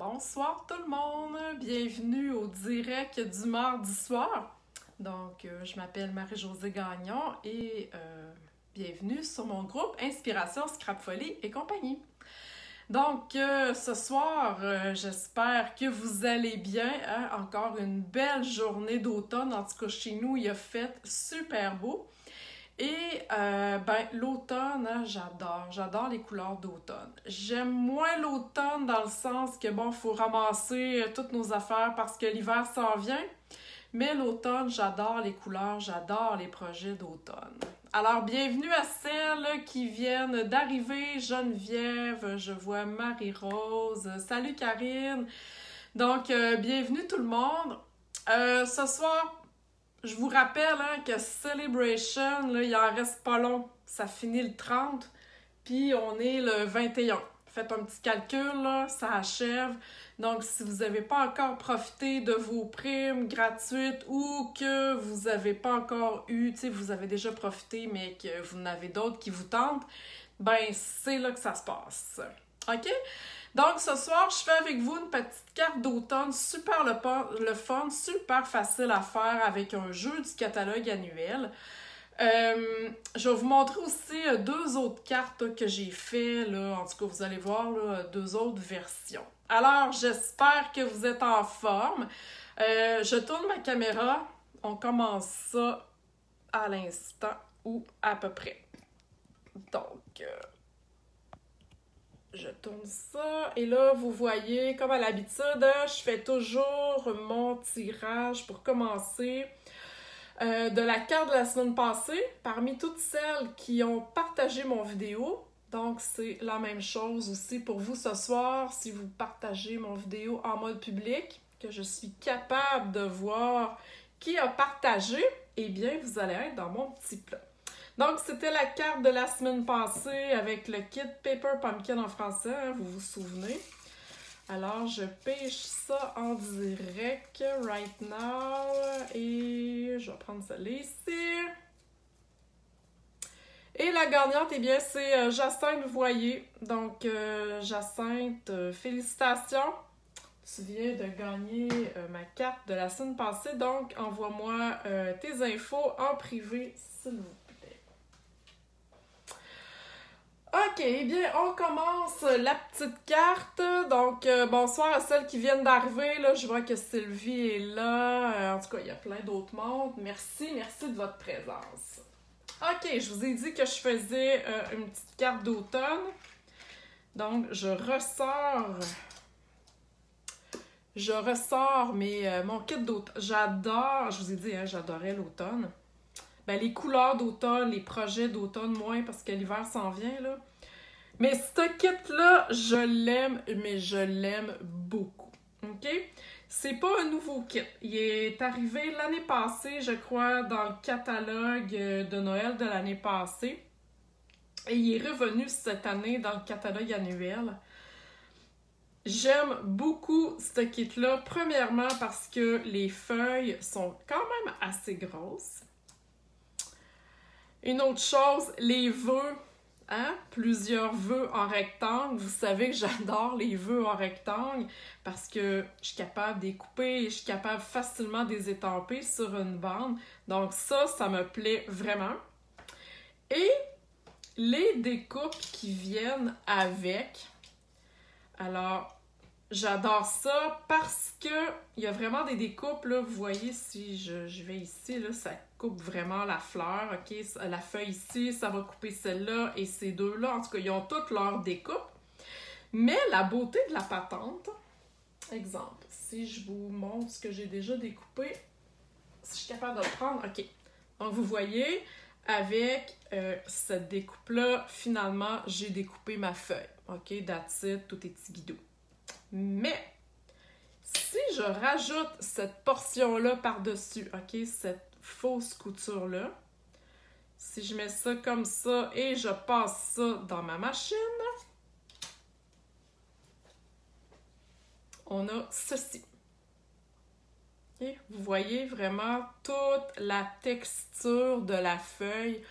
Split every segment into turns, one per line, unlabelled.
Bonsoir tout le monde, bienvenue au direct du mardi soir. Donc, je m'appelle Marie-Josée Gagnon et bienvenue sur mon groupe Inspiration Scrap Folie et compagnie. Donc, ce soir, j'espère que vous allez bien. Hein? Encore une belle journée d'automne. En tout cas, chez nous, il a fait super beau. Et l'automne, hein, j'adore les couleurs d'automne. J'aime moins l'automne dans le sens que bon, faut ramasser toutes nos affaires parce que l'hiver s'en vient. Mais l'automne, j'adore les couleurs, j'adore les projets d'automne. Alors, bienvenue à celles qui viennent d'arriver, Geneviève, je vois Marie-Rose, salut Karine. Donc, bienvenue tout le monde. Ce soir, je vous rappelle hein, que Celebration, là, il en reste pas long. Ça finit le 30, puis on est le 21. Faites un petit calcul, là, ça achève. Donc, si vous n'avez pas encore profité de vos primes gratuites ou que vous n'avez pas encore eu, tu sais, vous avez déjà profité, mais que vous en avez d'autres qui vous tentent, ben, c'est là que ça se passe. OK? Donc, ce soir, je fais avec vous une petite carte d'automne super le fun, super facile à faire avec un jeu du catalogue annuel. Je vais vous montrer aussi deux autres cartes que j'ai fait, là. En tout cas, vous allez voir là, deux autres versions. Alors, j'espère que vous êtes en forme. Je tourne ma caméra. On commence ça à l'instant ou à peu près. Donc... je tourne ça et là, vous voyez, comme à l'habitude, je fais toujours mon tirage pour commencer de la carte de la semaine passée parmi toutes celles qui ont partagé mon vidéo. Donc, c'est la même chose aussi pour vous ce soir. Si vous partagez mon vidéo en mode public, que je suis capable de voir qui a partagé, eh bien, vous allez être dans mon petit plat. Donc, c'était la carte de la semaine passée avec le kit Paper Pumpkin en français, hein, vous vous souvenez. Alors, je pêche ça en direct right now et je vais prendre celle-là ici. Et la gagnante, eh bien, c'est Jacinthe Voyer. Donc, Jacinthe, félicitations. Tu viens de gagner ma carte de la semaine passée. Donc, envoie-moi tes infos en privé, s'il vous plaît. OK, eh bien, on commence la petite carte. Donc, bonsoir à celles qui viennent d'arriver. Là, je vois que Sylvie est là. En tout cas, il y a plein d'autres mondes. Merci de votre présence. OK, je vous ai dit que je faisais une petite carte d'automne. Donc, je ressors mon kit d'automne. J'adore, je vous ai dit, hein, j'adorais l'automne. Ben, les couleurs d'automne, les projets d'automne moins parce que l'hiver s'en vient, là. Mais ce kit-là, je l'aime, mais je l'aime beaucoup. OK? C'est pas un nouveau kit. Il est arrivé l'année passée, je crois, dans le catalogue de Noël de l'année passée. Et il est revenu cette année dans le catalogue annuel. J'aime beaucoup ce kit-là. Premièrement, parce que les feuilles sont quand même assez grosses. Une autre chose, les vœux, hein? Plusieurs vœux en rectangle. Vous savez que j'adore les vœux en rectangle parce que je suis capable de les couper et je suis capable facilement de les étamper sur une bande. Donc ça me plaît vraiment. Et les découpes qui viennent avec. Alors, j'adore ça parce que il y a vraiment des découpes, là, vous voyez, si je vais ici, là, ça coupe vraiment la fleur, ok? La feuille ici, ça va couper celle-là et ces deux-là. En tout cas, ils ont toutes leurs découpes. Mais la beauté de la patente, exemple, si je vous montre ce que j'ai déjà découpé, si je suis capable de le prendre, ok. Donc, vous voyez, avec cette découpe-là, finalement, j'ai découpé ma feuille. Ok, that's it, tout est petit guidou. Mais, si je rajoute cette portion-là par-dessus, ok, cette fausse couture-là, si je mets ça comme ça et je passe ça dans ma machine, on a ceci. Okay? Vous voyez vraiment toute la texture de la feuille.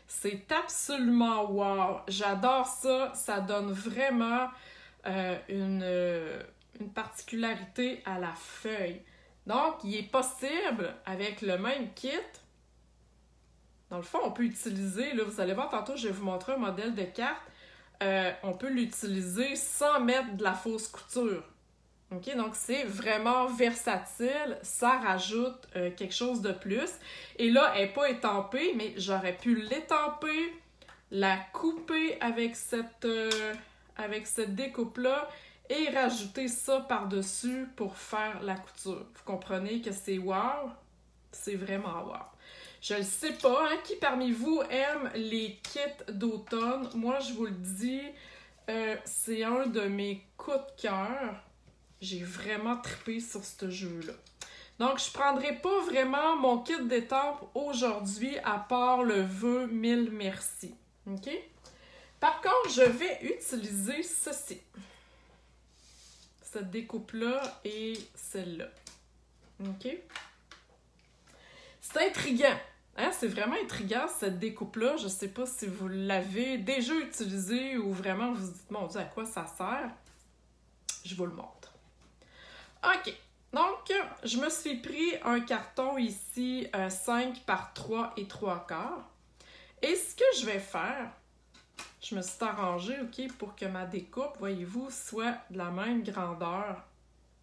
C'est absolument wow! J'adore ça. Ça donne vraiment une une particularité à la feuille. Donc, il est possible, avec le même kit, dans le fond, on peut utiliser, là, vous allez voir tantôt, je vais vous montrer un modèle de carte, on peut l'utiliser sans mettre de la fausse couture. OK? Donc, c'est vraiment versatile, ça rajoute quelque chose de plus. Et là, elle n'est pas étampée, mais j'aurais pu l'étamper, la couper avec cette découpe-là et rajouter ça par-dessus pour faire la couture. Vous comprenez que c'est wow? C'est vraiment wow. Je ne sais pas, hein, qui parmi vous aime les kits d'automne? Moi, je vous le dis, c'est un de mes coups de cœur. J'ai vraiment trippé sur ce jeu-là. Donc, je ne prendrai pas vraiment mon kit d'étampe aujourd'hui, à part le vœu 1000 merci. OK? Par contre, je vais utiliser ceci. Cette découpe-là et celle-là. OK? C'est intriguant. Hein? C'est vraiment intriguant, cette découpe-là. Je ne sais pas si vous l'avez déjà utilisée ou vraiment vous dites, mon Dieu, à quoi ça sert? Je vous le montre. OK. Donc, je me suis pris un carton ici, 5 par 3 et 3/4. Et ce que je vais faire, je me suis arrangée, OK, pour que ma découpe, voyez-vous, soit de la même grandeur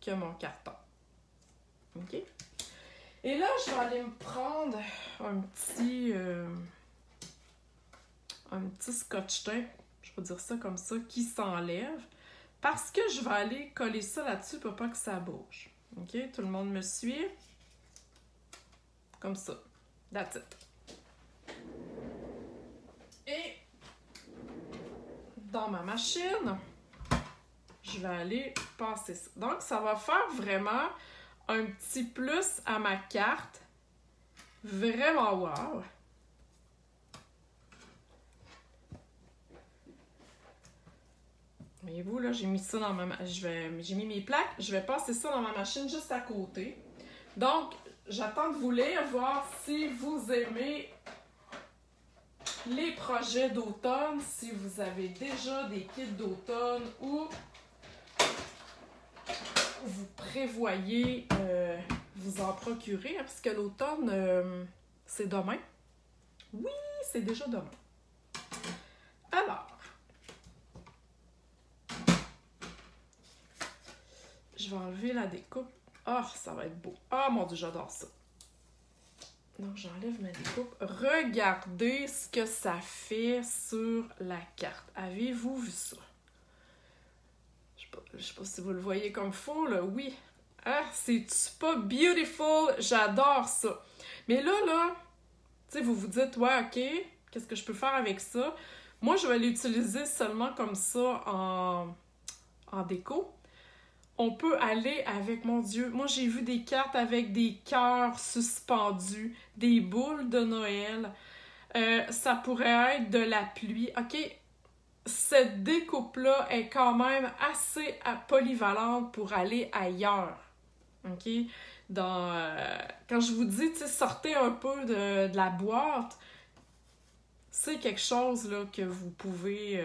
que mon carton. OK? Et là, je vais aller me prendre un petit scotch-tape, je vais dire ça comme ça, qui s'enlève, parce que je vais aller coller ça là-dessus pour pas que ça bouge. OK? Tout le monde me suit? Comme ça. That's it. Et dans ma machine, je vais aller passer ça. Donc, ça va faire vraiment un petit plus à ma carte. Vraiment wow! Voyez-vous, là, j'ai mis ça dans ma j'ai mis mes plaques, je vais passer ça dans ma machine juste à côté. Donc, j'attends de vous lire, voir si vous aimez les projets d'automne, si vous avez déjà des kits d'automne ou vous prévoyez vous en procurer, hein, parce que l'automne, c'est demain. Oui, c'est déjà demain. Alors, je vais enlever la découpe. Oh, ça va être beau. Ah, mon Dieu, j'adore ça. Donc, j'enlève ma découpe. Regardez ce que ça fait sur la carte. Avez-vous vu ça? Je sais pas si vous le voyez comme faux, là. Oui. Ah, c'est-tu pas beautiful? J'adore ça. Mais là, tu sais, vous vous dites, ouais, OK, qu'est-ce que je peux faire avec ça? Moi, je vais l'utiliser seulement comme ça en déco. On peut aller avec, mon Dieu, moi j'ai vu des cartes avec des cœurs suspendus, des boules de Noël. Ça pourrait être de la pluie. OK, cette découpe-là est quand même assez polyvalente pour aller ailleurs. OK? Quand je vous dis, tu sais, sortez un peu de la boîte, c'est quelque chose là, que vous pouvez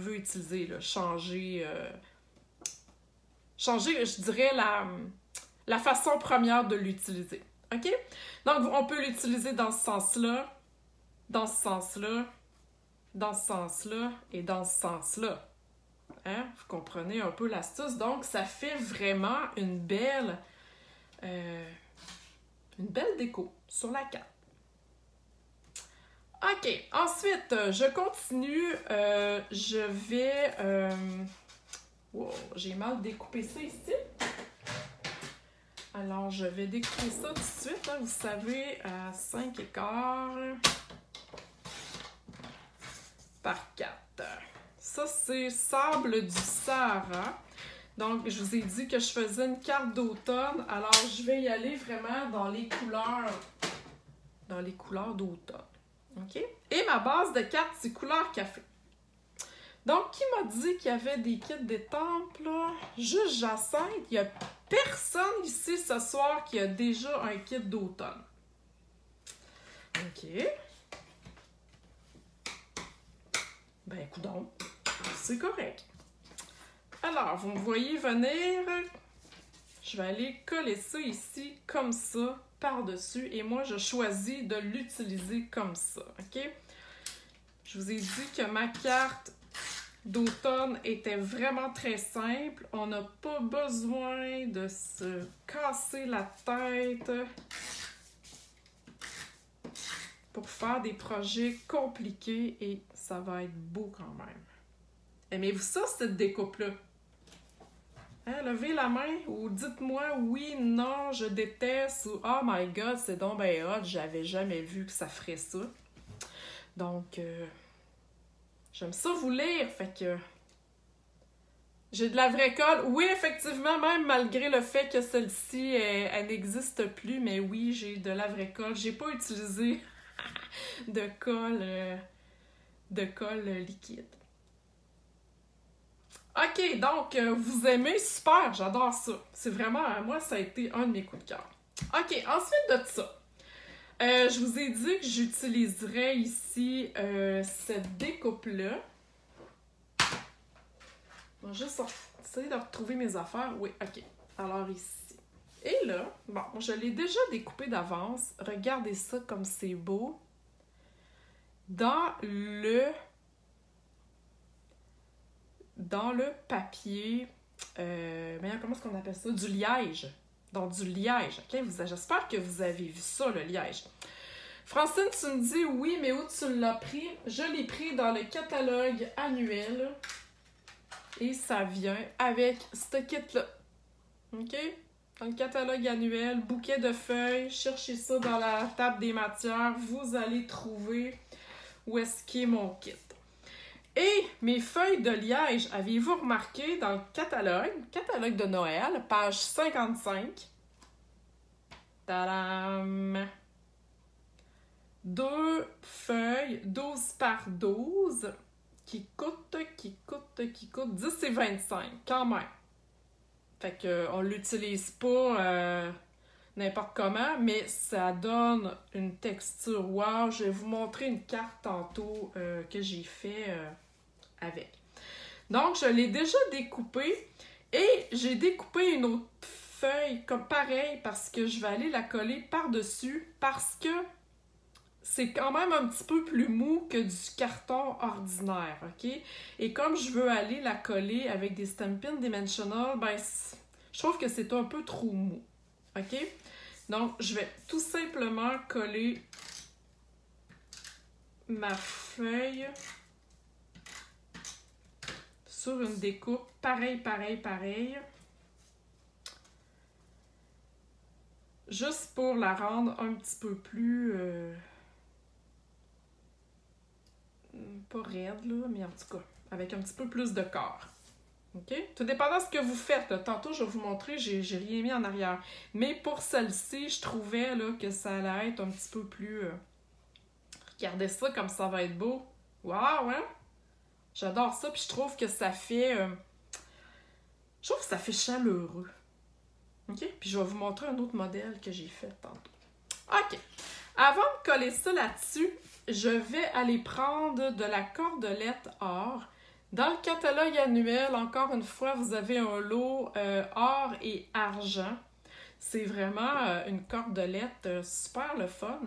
utiliser, là, changer, je dirais, la façon première de l'utiliser. OK? Donc, on peut l'utiliser dans ce sens-là, dans ce sens-là, dans ce sens-là et dans ce sens-là. Hein? Vous comprenez un peu l'astuce? Donc, ça fait vraiment une belle déco sur la carte. OK. Ensuite, je continue. Je vais... wow, j'ai mal découpé ça ici. Alors, je vais découper ça tout de suite. Hein, vous savez, à 5 écarts par 4. Ça, c'est Sable du Sahara. Donc, je vous ai dit que je faisais une carte d'automne. Alors, je vais y aller vraiment dans les couleurs d'automne. OK? Et ma base de carte, c'est couleur café. Donc, qui m'a dit qu'il y avait des kits d'étampes, là? Juste Jacinthe. Il n'y a personne ici ce soir qui a déjà un kit d'automne. OK. Ben, coudonc. C'est correct. Alors, vous me voyez venir. Je vais aller coller ça ici, comme ça, par-dessus. Et moi, je choisis de l'utiliser comme ça, OK? Je vous ai dit que ma carte d'automne était vraiment très simple. On n'a pas besoin de se casser la tête pour faire des projets compliqués et ça va être beau quand même. Aimez-vous ça, cette découpe-là? Hein, levez la main ou dites-moi oui, non, je déteste ou oh my god, c'est donc ben hot, j'avais jamais vu que ça ferait ça. Donc, j'aime ça vous lire, fait que j'ai de la vraie colle. Oui, effectivement, même malgré le fait que celle-ci, elle n'existe plus, mais oui, j'ai de la vraie colle. J'ai pas utilisé de colle liquide. OK, donc, vous aimez? Super, j'adore ça. C'est vraiment, moi, ça a été un de mes coups de cœur. OK, ensuite de ça, je vous ai dit que j'utiliserais ici cette découpe-là. Je vais juste essayer de retrouver mes affaires. Oui, OK. Alors ici. Et là, bon, je l'ai déjà découpé d'avance. Regardez ça comme c'est beau. Dans le papier, comment est-ce qu'on appelle ça? Du liège. Donc, du liège. OK? J'espère que vous avez vu ça, le liège. Francine, tu me dis oui, mais où tu l'as pris? Je l'ai pris dans le catalogue annuel. Et ça vient avec ce kit-là. OK? Dans le catalogue annuel, bouquet de feuilles. Cherchez ça dans la table des matières. Vous allez trouver où est-ce qu'est mon kit. Et mes feuilles de liège, avez-vous remarqué dans le catalogue de Noël, page 55. Tadam! 2 feuilles 12 par 12 qui coûtent 10 et 25 quand même. Fait que on l'utilise pas n'importe comment, mais ça donne une texture wow. Je vais vous montrer une carte tantôt que j'ai fait avec. Donc, je l'ai déjà découpée et j'ai découpé une autre feuille comme pareil parce que je vais aller la coller par-dessus parce que c'est quand même un petit peu plus mou que du carton ordinaire, OK? Et comme je veux aller la coller avec des Stampin' Dimensional, ben, je trouve que c'est un peu trop mou, OK? Donc, je vais tout simplement coller ma feuille sur une découpe pareil. Juste pour la rendre un petit peu plus... pas raide, là, mais en tout cas, avec un petit peu plus de corps. OK? Tout dépendant de ce que vous faites. Là. Tantôt, je vais vous montrer, j'ai rien mis en arrière. Mais pour celle-ci, je trouvais là, que ça allait être un petit peu plus... Regardez ça, comme ça va être beau. Waouh, hein? J'adore ça, puis je trouve que ça fait... Je trouve que ça fait chaleureux. OK? Puis je vais vous montrer un autre modèle que j'ai fait tantôt. OK. Avant de coller ça là-dessus, je vais aller prendre de la cordelette or. Dans le catalogue annuel, encore une fois, vous avez un lot or et argent. C'est vraiment une cordelette super le fun.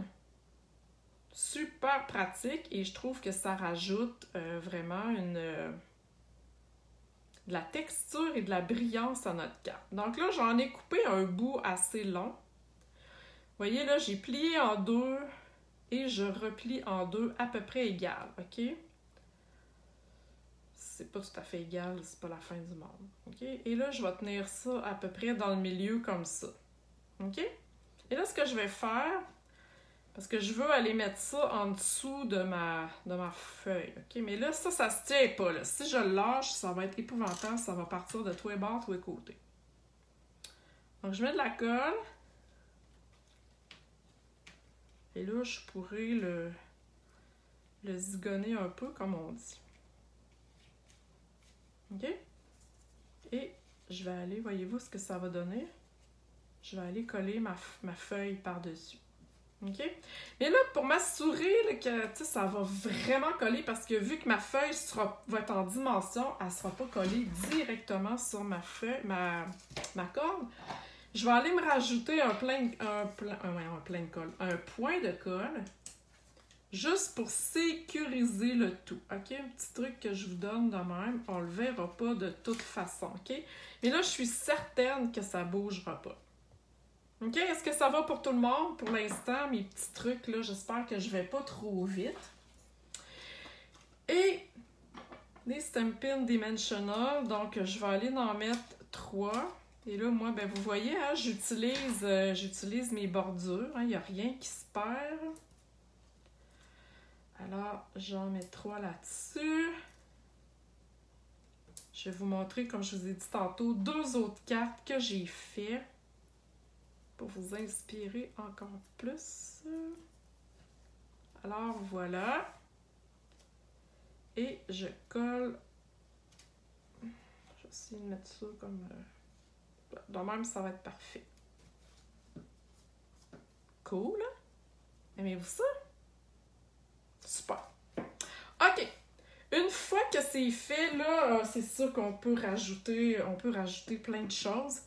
Super pratique et je trouve que ça rajoute vraiment de la texture et de la brillance à notre carte. Donc là, j'en ai coupé un bout assez long. Vous voyez là, j'ai plié en deux et je replie en deux à peu près égal, OK? C'est pas tout à fait égal, c'est pas la fin du monde, OK? Et là, je vais tenir ça à peu près dans le milieu comme ça, OK? Et là, ce que je vais faire, parce que je veux aller mettre ça en dessous de ma feuille, OK? Mais là, ça se tient pas, là. Si je le lâche, ça va être épouvantable, ça va partir de tous les bords, tous les côtés. Donc, je mets de la colle. Et là, je pourrais le zigonner un peu, comme on dit. OK? Et je vais aller, voyez-vous ce que ça va donner? Je vais aller coller ma feuille par-dessus. OK? Mais là, pour m'assurer là, que ça va vraiment coller, parce que vu que ma feuille va être en dimension, elle ne sera pas collée directement sur ma feuille, ma corde, je vais aller me rajouter un point de colle, juste pour sécuriser le tout. OK? Un petit truc que je vous donne de même, on le verra pas de toute façon. OK? Mais là, je suis certaine que ça ne bougera pas. OK? Est-ce que ça va pour tout le monde? Pour l'instant, mes petits trucs, là, j'espère que je vais pas trop vite. Et des Stampin' Dimensional, donc je vais aller en mettre 3. Et là, moi, ben vous voyez, hein, j'utilise mes bordures. Il n'y a rien qui se perd. Alors, j'en mets 3 là-dessus. Je vais vous montrer, comme je vous ai dit tantôt, 2 autres cartes que j'ai fait pour vous inspirer encore plus. Alors, voilà. Et je colle. Je vais essayer de mettre ça comme... de même, ça va être parfait. Cool. Aimez-vous ça? Super. OK. Une fois que c'est fait, là, c'est sûr qu'on peut rajouter plein de choses.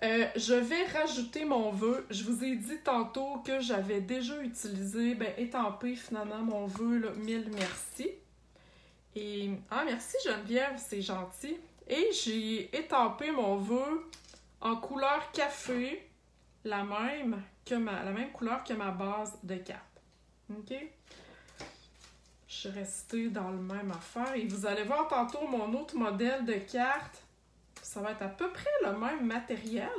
Je vais rajouter mon vœu. Je vous ai dit tantôt que j'avais déjà utilisé, étampé finalement mon vœu, là, 1000 merci. Et, merci Geneviève, c'est gentil. Et j'ai étampé mon vœu en couleur café, la même couleur que ma base de carte. OK? Je suis restée dans le même affaire. Et vous allez voir tantôt mon autre modèle de carte. Ça va être à peu près le même matériel.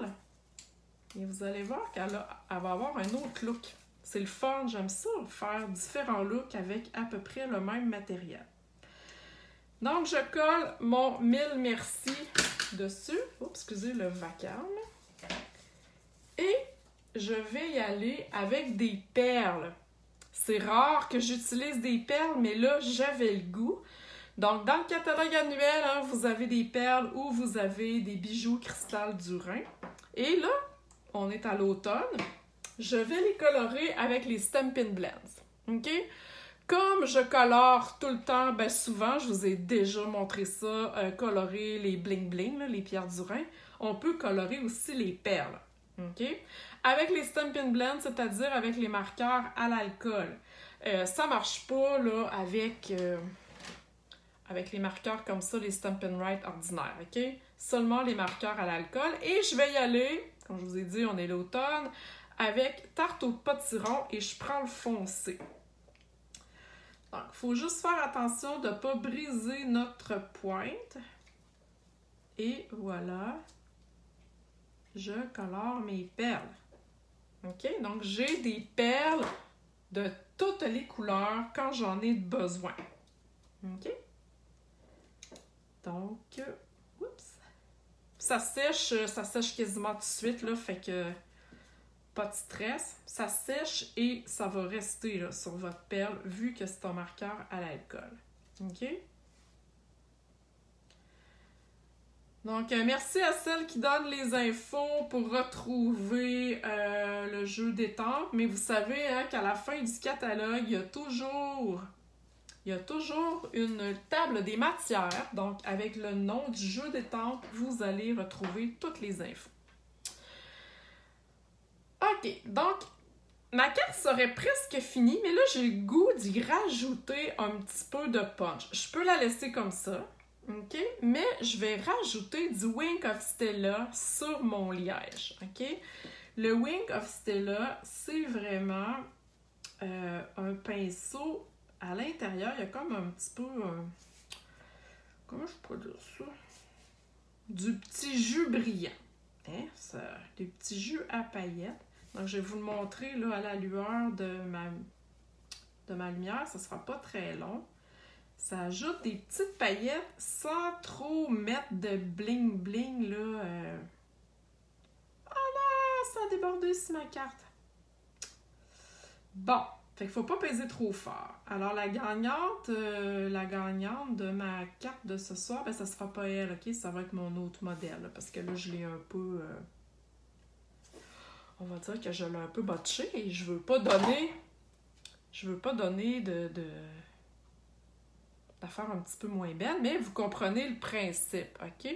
Et vous allez voir qu'elle va avoir un autre look. C'est le fun, j'aime ça, faire différents looks avec à peu près le même matériel. Donc, je colle mon 1000 merci dessus. Oups, excusez le vacarme. Et je vais y aller avec des perles. C'est rare que j'utilise des perles, mais là, j'avais le goût. Donc, dans le catalogue annuel, hein, vous avez des perles ou vous avez des bijoux cristal du Rhin. Et là, on est à l'automne. Je vais les colorer avec les Stampin' Blends. OK? Comme je colore tout le temps, souvent, je vous ai déjà montré ça, colorer les bling-bling, les pierres du Rhin. On peut colorer aussi les perles. OK? Avec les Stampin' Blends, c'est-à-dire avec les marqueurs à l'alcool. Ça marche pas là, avec les marqueurs comme ça, les Stampin' Write ordinaires. OK? Seulement les marqueurs à l'alcool. Et je vais y aller, comme je vous ai dit, on est l'automne, avec tarte au potiron et je prends le foncé. Donc, il faut juste faire attention de ne pas briser notre pointe. Et voilà, je colore mes perles. OK? Donc, j'ai des perles de toutes les couleurs quand j'en ai besoin. OK? Donc, oups. Ça sèche quasiment tout de suite, là, fait que pas de stress. Ça sèche et ça va rester là, sur votre perle vu que c'est un marqueur à l'alcool. OK? Donc, merci à celles qui donnent les infos pour retrouver le jeu d'étampes. Mais vous savez hein, qu'à la fin du catalogue, il y a toujours une table des matières. Donc, avec le nom du jeu d'étampes, vous allez retrouver toutes les infos. OK, donc, ma carte serait presque finie, mais là, j'ai le goût d'y rajouter un petit peu de punch. Je peux la laisser comme ça, OK? Mais je vais rajouter du Wink of Stella sur mon liège, OK? Le Wink of Stella, c'est vraiment un pinceau. À l'intérieur, il y a comme un petit peu... comment je pourrais dire ça? Du petit jus brillant. Hein? Ça, des petits jus à paillettes. Donc, je vais vous le montrer là, à la lueur de ma lumière. Ça ne sera pas très long. Ça ajoute des petites paillettes sans trop mettre de bling-bling. Là. Oh non! Ça a débordé sur ma carte. Bon. Fait qu'il ne faut pas peser trop fort. Alors, la gagnante de ma carte de ce soir, ça ne sera pas elle, OK? Ça va être mon autre modèle. Là, parce que là, je l'ai un peu... on va dire que je l'ai un peu botché et je veux pas donner d'affaires un petit peu moins belles, mais vous comprenez le principe, OK?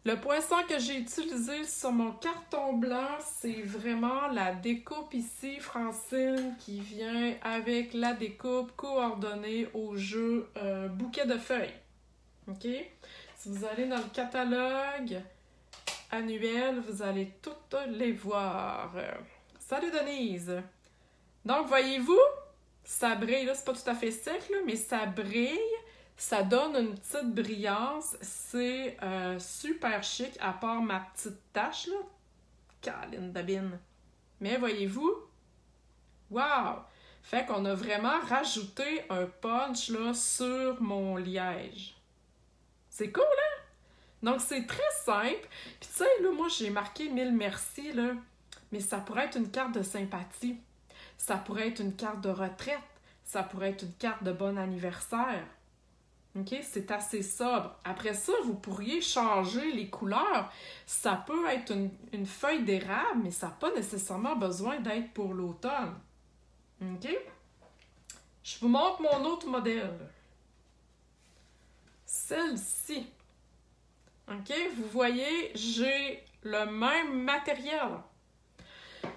Le poinçon que j'ai utilisé sur mon carton blanc, c'est vraiment la découpe ici, Francine, qui vient avec la découpe coordonnée au jeu Bouquet de feuilles. OK? Si vous allez dans le catalogue annuel, vous allez toutes les voir. Salut Denise! Donc, voyez-vous, ça brille, là, c'est pas tout à fait sec, là, mais ça brille. Ça donne une petite brillance. C'est super chic, à part ma petite tache, là. Caline babine. Mais voyez-vous? Wow! Fait qu'on a vraiment rajouté un punch, là, sur mon liège. C'est cool, hein? Donc, c'est très simple. Puis, tu sais, là, moi, j'ai marqué 1000 merci, là. Mais ça pourrait être une carte de sympathie. Ça pourrait être une carte de retraite. Ça pourrait être une carte de bon anniversaire. OK? C'est assez sobre. Après ça, vous pourriez changer les couleurs. Ça peut être une feuille d'érable, mais ça n'a pas nécessairement besoin d'être pour l'automne. OK? Je vous montre mon autre modèle. Celle-ci. OK? Vous voyez, j'ai le même matériel.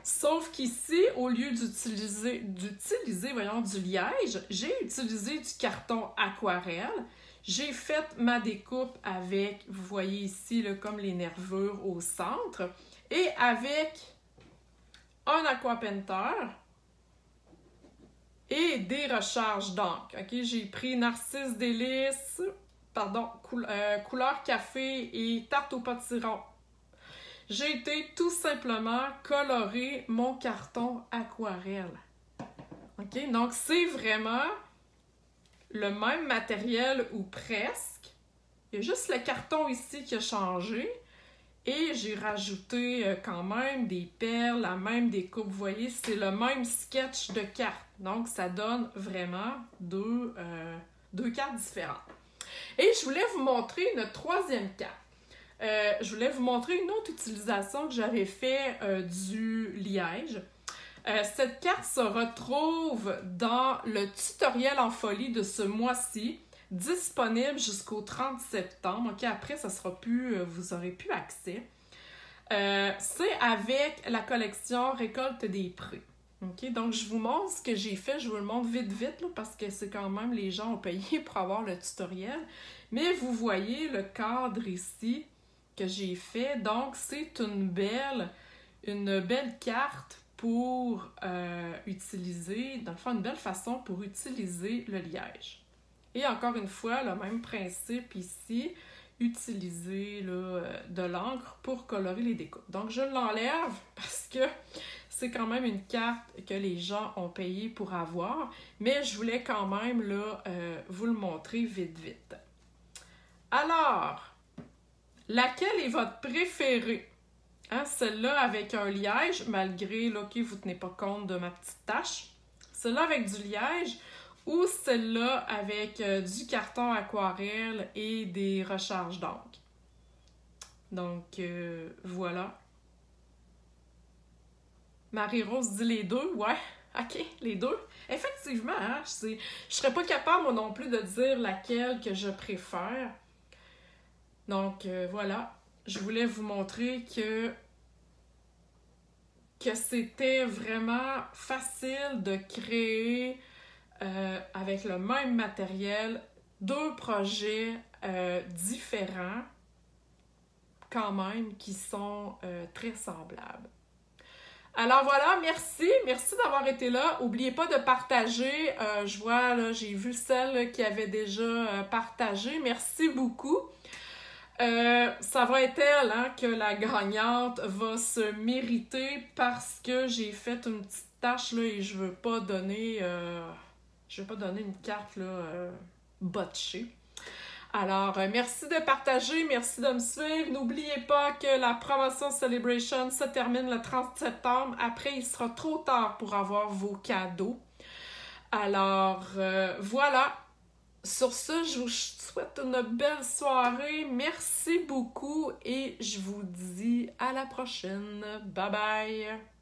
Sauf qu'ici, au lieu d'utiliser du liège, j'ai utilisé du carton aquarelle. J'ai fait ma découpe avec, vous voyez ici, là, comme les nervures au centre, et avec un aquapenteur et des recharges d'encre. OK? J'ai pris Narcisse Délice, couleur café et tarte au potiron. J'ai été tout simplement colorer mon carton aquarelle. OK? Donc, c'est vraiment le même matériel ou presque. Il y a juste le carton ici qui a changé. Et j'ai rajouté quand même des perles, la même découpe. Vous voyez, c'est le même sketch de carte. Donc, ça donne vraiment deux cartes différentes. Et je voulais vous montrer une troisième carte. Je voulais vous montrer une autre utilisation que j'avais fait du liège. Cette carte se retrouve dans le tutoriel en folie de ce mois-ci, disponible jusqu'au 30 septembre. OK, après, ça sera plus, vous aurez plus accès. C'est avec la collection Récolte des prés. OK, donc je vous montre ce que j'ai fait. Je vous le montre vite, là, parce que c'est quand même, les gens ont payé pour avoir le tutoriel. Mais vous voyez le cadre ici que j'ai fait. Donc, c'est une belle carte pour utiliser, dans le fond, une belle façon pour utiliser le liège. Et encore une fois, le même principe ici, utiliser là, de l'encre pour colorer les découpes. Donc, je l'enlève parce que c'est quand même une carte que les gens ont payé pour avoir, mais je voulais quand même là, vous le montrer vite. Alors, laquelle est votre préférée? Hein, celle-là avec un liège, malgré là, que vous ne tenez pas compte de ma petite tache. Celle-là avec du liège ou celle-là avec du carton aquarelle et des recharges d'encre. Donc, voilà. Marie-Rose dit les deux. Ouais, OK, les deux. Effectivement, hein, je serais pas capable, moi non plus, de dire laquelle que je préfère. Donc, voilà. Je voulais vous montrer que c'était vraiment facile de créer avec le même matériel deux projets différents quand même qui sont très semblables. Alors voilà, merci d'avoir été là. N'oubliez pas de partager. Je vois, là, j'ai vu celle qui avait déjà partagé. Merci beaucoup. Ça va être elle hein, que la gagnante va se mériter parce que j'ai fait une petite tâche là, et je veux pas donner une carte là, botchée. Alors, merci de partager, merci de me suivre. N'oubliez pas que la promotion Celebration se termine le 30 septembre. Après, il sera trop tard pour avoir vos cadeaux. Alors, voilà. Sur ce, je vous souhaite une belle soirée. Merci beaucoup et je vous dis à la prochaine. Bye bye!